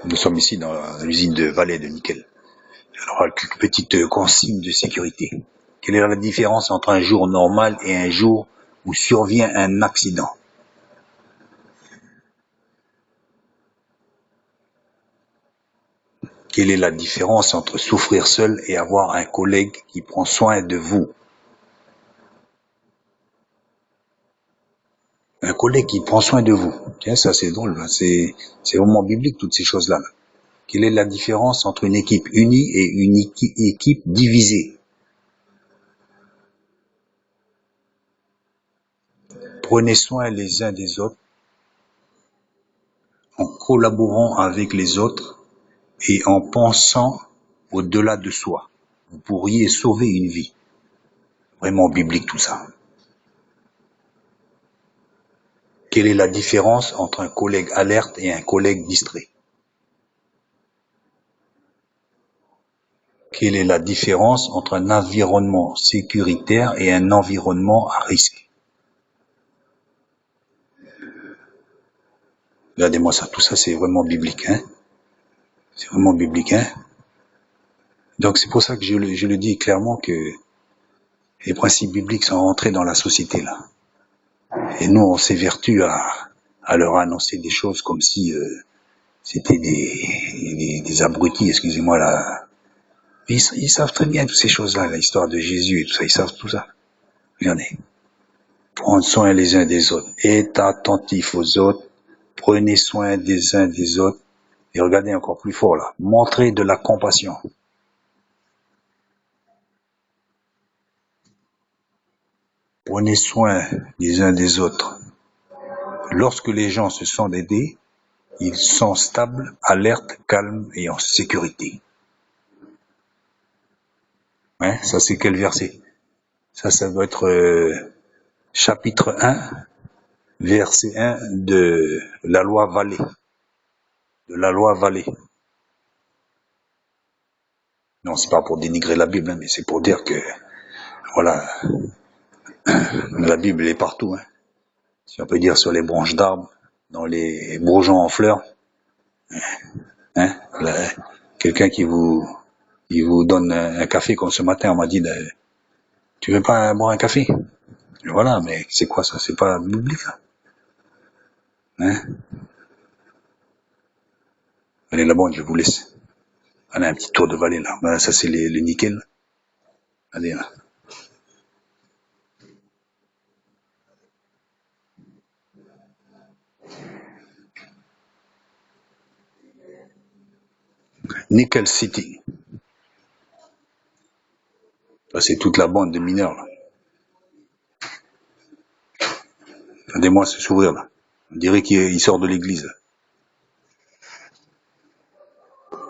Nous sommes ici dans l'usine de Vallée de nickel. Alors, quelques petites consignes de sécurité. Quelle est la différence entre un jour normal et un jour où survient un accident? Quelle est la différence entre souffrir seul et avoir un collègue qui prend soin de vous? Un collègue qui prend soin de vous. Tiens, ça c'est drôle, c'est vraiment biblique toutes ces choses-là. Quelle est la différence entre une équipe unie et une équipe divisée? Prenez soin les uns des autres en collaborant avec les autres et en pensant au-delà de soi. Vous pourriez sauver une vie. Vraiment biblique tout ça. Quelle est la différence entre un collègue alerte et un collègue distrait? Quelle est la différence entre un environnement sécuritaire et un environnement à risque? Regardez-moi ça, tout ça c'est vraiment biblique, hein? C'est vraiment biblique, hein? Donc c'est pour ça que je le dis clairement que les principes bibliques sont rentrés dans la société là. Et nous on s'évertue à leur annoncer des choses comme si c'était des abrutis, excusez-moi là. Ils savent très bien toutes ces choses-là, l'histoire de Jésus et tout ça, ils savent tout ça. Regardez. Prendre soin les uns des autres. Être attentif aux autres. Prenez soin des uns des autres. Et regardez encore plus fort là. Montrez de la compassion. Prenez soin les uns des autres. Lorsque les gens se sentent aidés, ils sont stables, alertes, calmes et en sécurité. Hein, ça c'est quel verset? Ça doit être chapitre 1, verset 1 de la loi Vallée. De la loi Vallée. Non, c'est pas pour dénigrer la Bible, hein, mais c'est pour dire que, voilà, la Bible est partout, hein. Si on peut dire sur les branches d'arbres, dans les bourgeons en fleurs, hein, voilà, quelqu'un qui vous donne un café comme ce matin, on m'a dit, tu veux pas boire un café? Et voilà, mais c'est quoi ça? C'est pas biblique, ça? Hein? Allez là-bas, je vous laisse. Allez, un petit tour de vallée, là. Voilà, ça c'est le nickel. Allez, là. Nickel City. Ça, c'est toute la bande de mineurs, là. Regardez-moi ce sourire, là. On dirait qu'il sort de l'église, là.